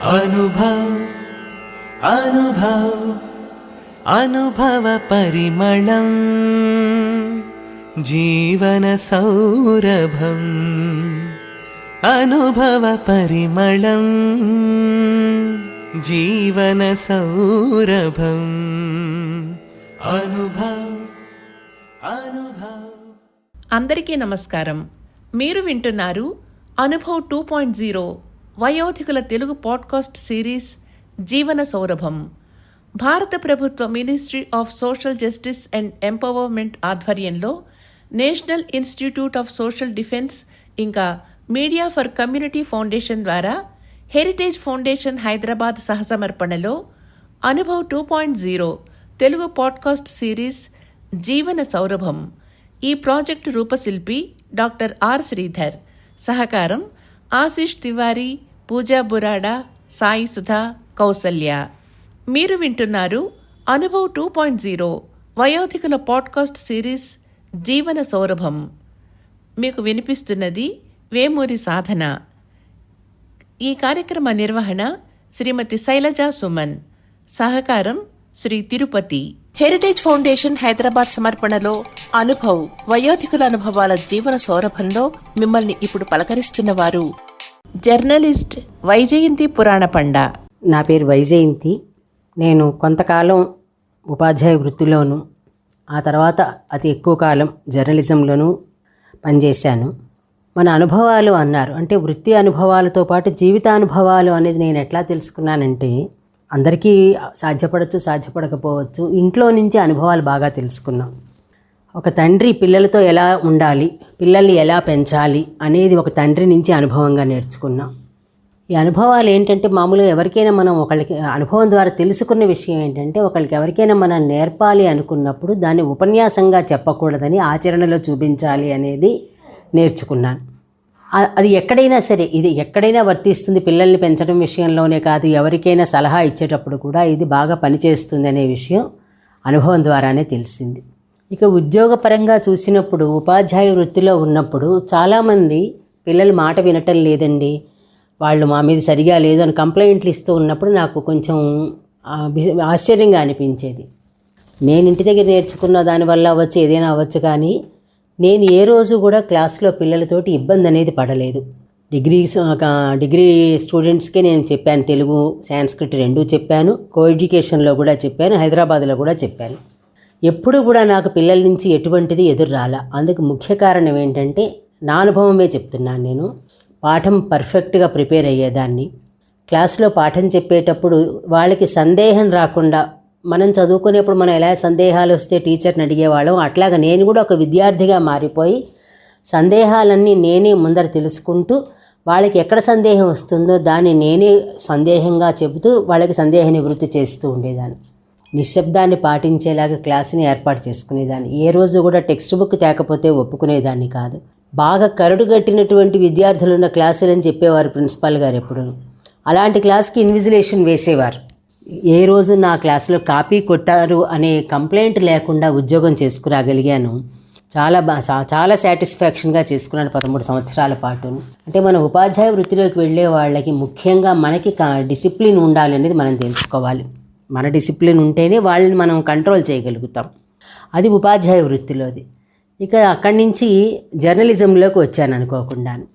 अनुभव अनुभव अनुभव परिमళం जीवन सौरभं अनुभव परिमళం जीवन सौरभं अनुभव अनुभव. అందరికీ నమస్కారం. మీరు వింటున్నారు అనుభవ్ 2.0 వయోధికుల తెలుగు పాడ్కాస్ట్ సిరీస్ జీవన సౌరభం. భారత ప్రభుత్వ ministry of social justice and empowerment ఆధ్వర్యంలో national institute of social defence ఇంకా మీడియా ఫర్ కమ్యూనిటీ ఫౌండేషన్ ద్వారా హెరిటేజ్ ఫౌండేషన్ హైదరాబాద్ సహసమర్పణలో అనుభవ్ 2.0 తెలుగు పాడ్కాస్ట్ సిరీస్ జీవన సౌరభం ఈ ప్రాజెక్టు రూపశిల్పి డాక్టర్ ఆర్ శ్రీధర్, సహకారం ఆశీష్ తివారీ, పూజా బురాడా, సాయి సుధా, కౌసల్య. మీరు వింటున్నారు అనుభవ్ 2.0 వయోధికుల పాడ్కాస్ట్ సిరీస్ జీవన సౌరభం. మీకు వినిపిస్తున్నది వేమూరి సాధన. ఈ కార్యక్రమ నిర్వహణ శ్రీమతి శైలజా సుమన్, సహకారం శ్రీ తిరుపతి. హెరిటేజ్ ఫౌండేషన్ హైదరాబాద్ సమర్పణలో అనుభవ్ వయోధికుల అనుభవాల జీవన సౌరభంలో మిమ్మల్ని ఇప్పుడు పలకరిస్తున్న వారు జర్నలిస్ట్ వైజయంతి పురాణ పండ. నా పేరు వైజయంతి. నేను కొంతకాలం ఉపాధ్యాయ వృత్తిలోను, ఆ తర్వాత అతి ఎక్కువ కాలం జర్నలిజంలోనూ పనిచేశాను. మన అనుభవాలు అన్నారు అంటే వృత్తి అనుభవాలతో పాటు జీవితానుభవాలు అనేది నేను ఎట్లా తెలుసుకున్నానంటే, అందరికీ సాధ్యపడచ్చు, సాధ్యపడకపోవచ్చు. ఇంట్లో నుంచి అనుభవాలు బాగా తెలుసుకున్నాం. ఒక తండ్రి పిల్లలతో ఎలా ఉండాలి, పిల్లల్ని ఎలా పెంచాలి అనేది ఒక తండ్రి నుంచి అనుభవంగా నేర్చుకున్నాం. ఈ అనుభవాలు ఏంటంటే, మామూలుగా ఎవరికైనా మనం ఒకళ్ళకి అనుభవం ద్వారా తెలుసుకున్న విషయం ఏంటంటే, ఒకళ్ళకి ఎవరికైనా మనం నేర్పాలి అనుకున్నప్పుడు దాన్ని ఉపన్యాసంగా చెప్పకూడదని ఆచరణలో చూపించాలి అనేది నేర్చుకున్నాను. అది ఎక్కడైనా సరే, ఇది ఎక్కడైనా వర్తిస్తుంది. పిల్లల్ని పెంచడం విషయంలోనే కాదు, ఎవరికైనా సలహా ఇచ్చేటప్పుడు కూడా ఇది బాగా పనిచేస్తుంది అనే విషయం అనుభవం ద్వారానే తెలిసింది. ఇక ఉద్యోగపరంగా చూసినప్పుడు, ఉపాధ్యాయ వృత్తిలో ఉన్నప్పుడు చాలామంది పిల్లలు మాట వినటం లేదండి, వాళ్ళు మా మీద సరిగా లేదు అని కంప్లైంట్లు ఇస్తూ ఉన్నప్పుడు నాకు కొంచెం ఆశ్చర్యంగా అనిపించేది. నేను ఇంటి దగ్గర నేర్చుకున్న దానివల్ల అవ్వచ్చు, ఏదైనా అవ్వచ్చు, కానీ నేను ఏ రోజు కూడా క్లాస్లో పిల్లలతోటి ఇబ్బంది అనేది పడలేదు. డిగ్రీ స్టూడెంట్స్కే నేను చెప్పాను, తెలుగు సాంస్క్రిట్ రెండూ చెప్పాను, కో ఎడ్యుకేషన్లో కూడా చెప్పాను, హైదరాబాద్లో కూడా చెప్పాను. ఎప్పుడు కూడా నాకు పిల్లల నుంచి ఎటువంటిది ఎదురు రాలా. అందుకు ముఖ్య కారణం ఏంటంటే, నా అనుభవమే చెప్తున్నాను. నేను పాఠం పర్ఫెక్ట్గా ప్రిపేర్ అయ్యేదాన్ని. క్లాసులో పాఠం చెప్పేటప్పుడు వాళ్ళకి సందేహం రాకుండా, మనం చదువుకునేప్పుడు మనం ఎలా సందేహాలు వస్తే టీచర్ని అడిగేవాళ్ళం, అట్లాగా నేను కూడా ఒక విద్యార్థిగా మారిపోయి సందేహాలన్నీ నేనే ముందర తెలుసుకుంటూ, వాళ్ళకి ఎక్కడ సందేహం వస్తుందో దాన్ని నేనే సందేహంగా చెబుతూ వాళ్ళకి సందేహ నివృత్తి చేస్తూ ఉండేదాన్ని. నిశ్శబ్దాన్ని పాటించేలాగా క్లాసుని ఏర్పాటు చేసుకునేదాన్ని. ఏ రోజు కూడా టెక్స్ట్ బుక్ తేకపోతే ఒప్పుకునేదాన్ని కాదు. బాగా కరడు కట్టినటువంటి విద్యార్థులు ఉన్న క్లాసులని చెప్పేవారు ప్రిన్సిపాల్ గారు ఎప్పుడు. అలాంటి క్లాస్కి ఇన్విజిలేషన్ వేసేవారు. ఏ రోజు నా క్లాసులో కాపీ కొట్టారు అనే కంప్లైంట్ లేకుండా ఉద్యోగం చేసుకురాగలిగాను. చాలా సాటిస్ఫాక్షన్గా చేసుకున్నాను 13 సంవత్సరాల పాటు. అంటే మన ఉపాధ్యాయ వృత్తిలోకి వెళ్ళే వాళ్ళకి ముఖ్యంగా మనకి డిసిప్లిన్ ఉండాలి అనేది మనం తెలుసుకోవాలి. మన డిసిప్లిన్ ఉంటేనే వాళ్ళని మనం కంట్రోల్ చేయగలుగుతాం. అది ఉపాధ్యాయ వృత్తిలోది. ఇక అక్కడి నుంచి జర్నలిజంలోకి వచ్చాను అనుకోకుండాను.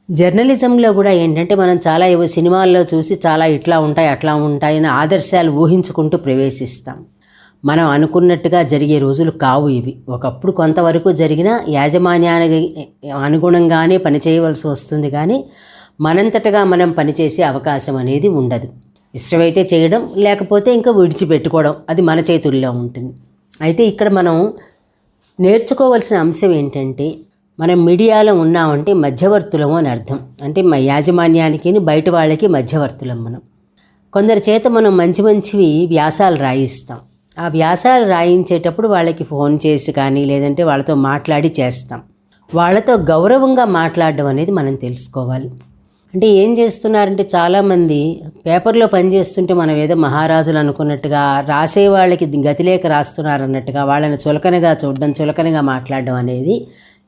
జర్నలిజంలో కూడా ఏంటంటే, మనం చాలా సినిమాల్లో చూసి చాలా ఇట్లా ఉంటాయి అట్లా ఉంటాయని ఆదర్శాలు ఊహించుకుంటూ ప్రవేశిస్తాం. మనం అనుకున్నట్టుగా జరిగే రోజులు కావు ఇవి. ఒకప్పుడు కొంతవరకు జరిగినా యాజమాన్యానికి అనుగుణంగానే పనిచేయవలసి వస్తుంది, కానీ మనంతటగా మనం పనిచేసే అవకాశం అనేది ఉండదు. ఇష్టమైతే చేయడం, లేకపోతే ఇంకా విడిచిపెట్టుకోవడం, అది మన చేతుల్లో ఉంటుంది. అయితే ఇక్కడ మనం నేర్చుకోవాల్సిన అంశం ఏంటంటే, మనం మీడియాలో ఉన్నామంటే మధ్యవర్తులము అని అర్థం. అంటే యాజమాన్యానికి బయట వాళ్ళకి మధ్యవర్తులం మనం. కొందరి చేత మనం మంచివి వ్యాసాలు రాయిస్తాం. ఆ వ్యాసాలు రాయించేటప్పుడు వాళ్ళకి ఫోన్ చేసి కానీ లేదంటే వాళ్ళతో మాట్లాడి చేస్తాం. వాళ్ళతో గౌరవంగా మాట్లాడడం అనేది మనం తెలుసుకోవాలి. అంటే ఏం చేస్తున్నారంటే, చాలామంది పేపర్లో పనిచేస్తుంటే మనం ఏదో మహారాజులు అనుకున్నట్టుగా, రాసే వాళ్ళకి గతిలేక రాస్తున్నారు అన్నట్టుగా వాళ్ళని చులకనగా చూడడం, చులకనగా మాట్లాడడం అనేది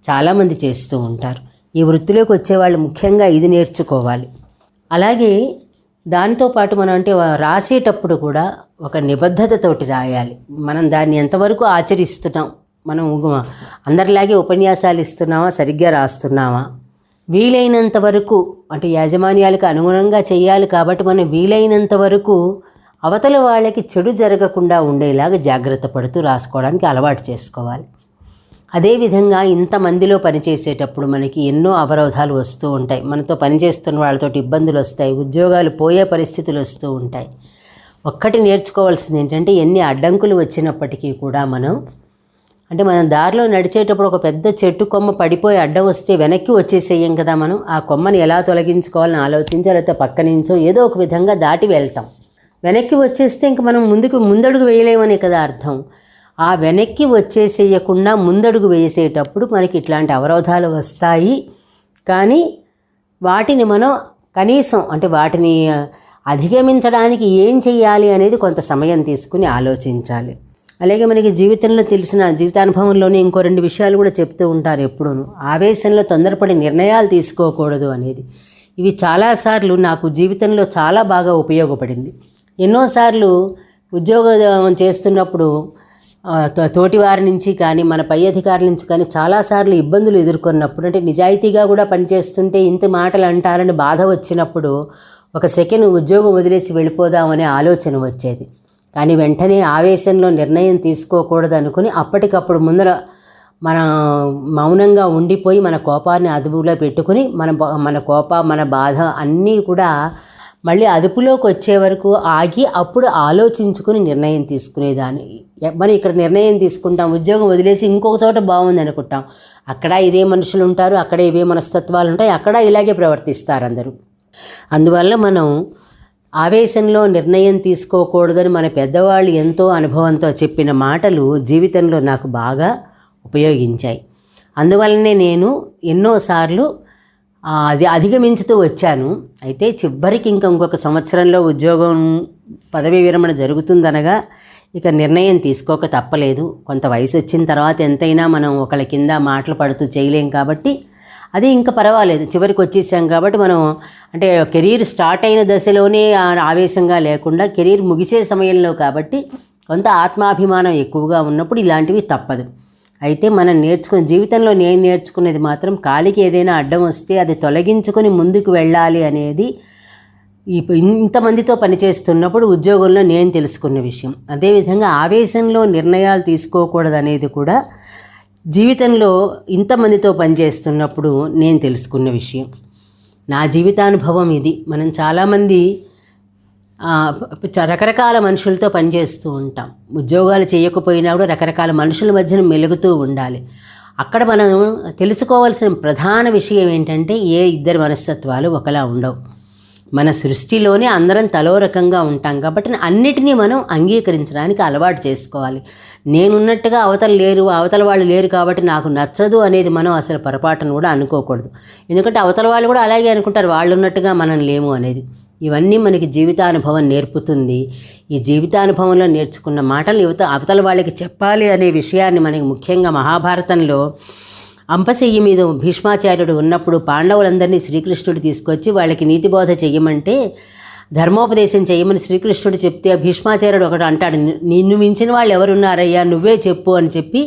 చాలామంది చేస్తూ ఉంటారు. ఈ వృత్తిలోకి వచ్చేవాళ్ళు ముఖ్యంగా ఇది నేర్చుకోవాలి. అలాగే దాంతో పాటు మనం అంటే రాసేటప్పుడు కూడా ఒక నిబద్ధతతోటి రాయాలి. మనం దాన్ని ఎంతవరకు ఆచరిస్తున్నాం, మనం అందరిలాగే ఉపన్యాసాలు ఇస్తున్నామా, సరిగ్గా రాస్తున్నామా, వీలైనంత వరకు అంటే యాజమాన్యాలకు అనుగుణంగా చేయాలి కాబట్టి మనం వీలైనంత వరకు అవతల వాళ్ళకి చెడు జరగకుండా ఉండేలాగా జాగ్రత్త పడుతూ రాసుకోవడానికి అలవాటు చేసుకోవాలి. అదేవిధంగా ఇంతమందిలో పనిచేసేటప్పుడు మనకి ఎన్నో అవరోధాలు వస్తూ ఉంటాయి. మనతో పనిచేస్తున్న వాళ్ళతో ఇబ్బందులు వస్తాయి, ఉద్యోగాలు పోయే పరిస్థితులు వస్తూ ఉంటాయి. ఒక్కటి నేర్చుకోవాల్సింది ఏంటంటే ఎన్ని అడ్డంకులు వచ్చినప్పటికీ కూడా మనం దారిలో నడిచేటప్పుడు ఒక పెద్ద చెట్టు కొమ్మ పడిపోయి అడ్డం వస్తే వెనక్కి వచ్చేసేయం కదా, మనం ఆ కొమ్మని ఎలా తొలగించుకోవాలని ఆలోచించి లేకపోతే పక్క నుంచో ఏదో ఒక విధంగా దాటి వెళ్తాం. వెనక్కి వచ్చేస్తే ఇంక మనం ముందడుగు వేయలేమనే కదా అర్థం. ఆ వెనక్కి వచ్చేసేయకుండా ముందడుగు వేసేటప్పుడు మనకి ఇట్లాంటి అవరోధాలు వస్తాయి. కానీ వాటిని మనం కనీసం వాటిని అధిగమించడానికి ఏం చేయాలి అనేది కొంత సమయం తీసుకుని ఆలోచించాలి. అలాగే మనకి జీవితంలో తెలిసిన జీవితానుభవంలోనే ఇంకో 2 విషయాలు కూడా చెప్తూ ఉంటారు ఎప్పుడూను. ఆవేశంలో తొందరపడి నిర్ణయాలు తీసుకోకూడదు అనేది. ఇవి చాలాసార్లు నాకు జీవితంలో చాలా బాగా ఉపయోగపడింది. ఎన్నోసార్లు ఉద్యోగం చేస్తున్నప్పుడు తోటి వారి నుంచి కానీ మన పై అధికారుల నుంచి కానీ చాలాసార్లు ఇబ్బందులు ఎదుర్కొన్నప్పుడు నిజాయితీగా కూడా పనిచేస్తుంటే ఇంత మాటలు అంటారని బాధ వచ్చినప్పుడు ఒక సెకండ్ ఉద్యోగం వదిలేసి వెళ్ళిపోదామనే ఆలోచన వచ్చేది. కానీ వెంటనే ఆవేశంలో నిర్ణయం తీసుకోకూడదు అనుకుని అప్పటికప్పుడు ముందర మన మౌనంగా ఉండిపోయి మన కోపాన్ని అదుపులో పెట్టుకుని మన బాధ అన్నీ కూడా మళ్ళీ అదుపులోకి వచ్చే వరకు ఆగి అప్పుడు ఆలోచించుకుని నిర్ణయం తీసుకునేదాన్ని. మనం ఇక్కడ నిర్ణయం తీసుకుంటాం, ఉద్యోగం వదిలేసి ఇంకొక చోట బాగుంది అనుకుంటాం, అక్కడ ఇదే మనుషులు ఉంటారు, అక్కడ ఇవే మనస్తత్వాలు ఉంటాయి, అక్కడ ఇలాగే ప్రవర్తిస్తారు అందరూ. అందువల్ల మనం ఆవేశంలో నిర్ణయం తీసుకోకూడదని మన పెద్దవాళ్ళు ఎంతో అనుభవంతో చెప్పిన మాటలు జీవితంలో నాకు బాగా ఉపయోగించాయి. అందువల్లనే నేను ఎన్నోసార్లు అది అధిగమించుతూ వచ్చాను. అయితే చివరికి ఇంకొక సంవత్సరంలో ఉద్యోగం పదవీ విరమణ జరుగుతుందనగా ఇక నిర్ణయం తీసుకోక తప్పలేదు. కొంత వయసు వచ్చిన తర్వాత ఎంతైనా మనం ఒకళ్ళ కింద మాటలు పడుతూ చేయలేం కాబట్టి అది ఇంకా పర్వాలేదు, చివరికి వచ్చేసాం కాబట్టి మనం కెరీర్ స్టార్ట్ అయిన దశలోనే ఆవేశంగా లేకుండా కెరీర్ ముగిసే సమయంలో కాబట్టి కొంత ఆత్మాభిమానం ఎక్కువగా ఉన్నప్పుడు ఇలాంటివి తప్పదు. అయితే మనం జీవితంలో నేను నేర్చుకునేది మాత్రం కాలికి ఏదైనా అడ్డం వస్తే అది తొలగించుకొని ముందుకు వెళ్ళాలి అనేది ఇంతమందితో పనిచేస్తున్నప్పుడు ఉద్యోగంలో నేను తెలుసుకున్న విషయం. అదేవిధంగా ఆవేశంలో నిర్ణయాలు తీసుకోకూడదు అనేది కూడా జీవితంలో ఇంతమందితో పనిచేస్తున్నప్పుడు నేను తెలుసుకున్న విషయం. నా జీవితానుభవం ఇది. మనం చాలామంది రకరకాల మనుషులతో పనిచేస్తూ ఉంటాం. ఉద్యోగాలు చేయకపోయినా కూడా రకరకాల మనుషుల మధ్యన మెలుగుతూ ఉండాలి. అక్కడ మనం తెలుసుకోవాల్సిన ప్రధాన విషయం ఏంటంటే ఇద్దరి మనస్తత్వాలు ఒకలా ఉండవు. మన సృష్టిలోనే అందరం తలో రకంగా ఉంటాం కాబట్టి అన్నిటినీ మనం అంగీకరించడానికి అలవాటు చేసుకోవాలి. నేనున్నట్టుగా అవతల వాళ్ళు లేరు కాబట్టి నాకు నచ్చదు అనేది మనం అసలు పొరపాటును కూడా అనుకోకూడదు. ఎందుకంటే అవతల వాళ్ళు కూడా అలాగే అనుకుంటారు, వాళ్ళు ఉన్నట్టుగా మనం లేము అనేది. ఇవన్నీ మనకి జీవితానుభవం నేర్పుతుంది. ఈ జీవితానుభవంలో నేర్చుకున్న మాటలు అవతల వాళ్ళకి చెప్పాలి అనే విషయాన్ని మనకి ముఖ్యంగా మహాభారతంలో అంపశయ్య మీద భీష్మాచార్యుడు ఉన్నప్పుడు పాండవులందరినీ శ్రీకృష్ణుడు తీసుకొచ్చి వాళ్ళకి నీతిబోధ చెయ్యమంటే, ధర్మోపదేశం చేయమని శ్రీకృష్ణుడు చెప్తే భీష్మాచార్యుడు ఒకటి అంటాడు, నిన్ను మించిన వాళ్ళు ఎవరున్నారయ్యా, నువ్వే చెప్పు అని చెప్పి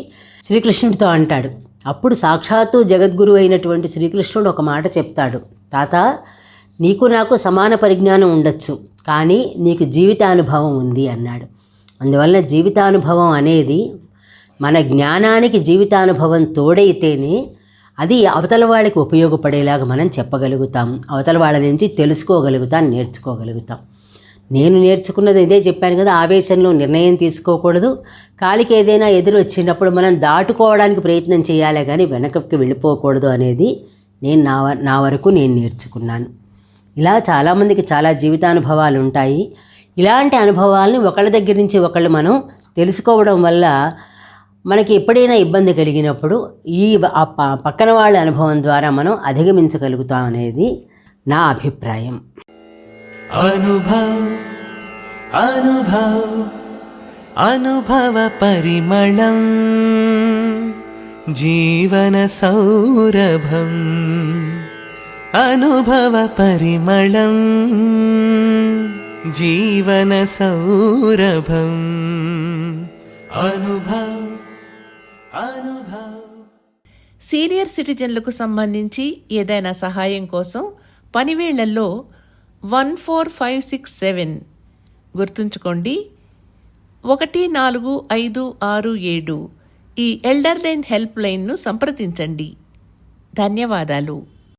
శ్రీకృష్ణుడితో అంటాడు. అప్పుడు సాక్షాత్తు జగద్గురు అయినటువంటి శ్రీకృష్ణుడు ఒక మాట చెప్తాడు, తాత నీకు నాకు సమాన పరిజ్ఞానం ఉండొచ్చు, కానీ నీకు జీవితానుభవం ఉంది అన్నాడు. అందువల్ల జీవితానుభవం అనేది మన జ్ఞానానికి జీవితానుభవం తోడైతేనే అది అవతల వాళ్ళకి ఉపయోగపడేలాగా మనం చెప్పగలుగుతాం, అవతల వాళ్ళ నుంచి తెలుసుకోగలుగుతాం, నేర్చుకోగలుగుతాం. నేను నేర్చుకున్నది ఇదే చెప్పాను కదా, ఆవేశంలో నిర్ణయం తీసుకోకూడదు, కాలికి ఏదైనా ఎదురు వచ్చినప్పుడు మనం దాటుకోవడానికి ప్రయత్నం చేయాలి కానీ వెనకకి వెళ్ళిపోకూడదు అనేది నా వరకు నేను నేర్చుకున్నాను. ఇలా చాలామందికి చాలా జీవితానుభవాలు ఉంటాయి. ఇలాంటి అనుభవాలని ఒకళ్ళ దగ్గర నుంచి ఒకళ్ళు మనం తెలుసుకోవడం వల్ల మనకి ఎప్పుడైనా ఇబ్బంది కలిగినప్పుడు పక్కన వాళ్ళ అనుభవం ద్వారా మనం అధిగమించగలుగుతాం అనేది నా అభిప్రాయం. అనుభవ పరిమళం జీవన సౌరభం అనుభవ పరిమళం జీవన సౌరభం అనుభవ్ అనుభవ్. సీనియర్ సిటిజన్లకు సంబంధించి ఏదైనా సహాయం కోసం పనివేళ్లలో 14567 గుర్తుంచుకోండి, 14567 ఈ ఎల్డర్ లైన్ హెల్ప్ లైన్ను సంప్రదించండి. ధన్యవాదాలు.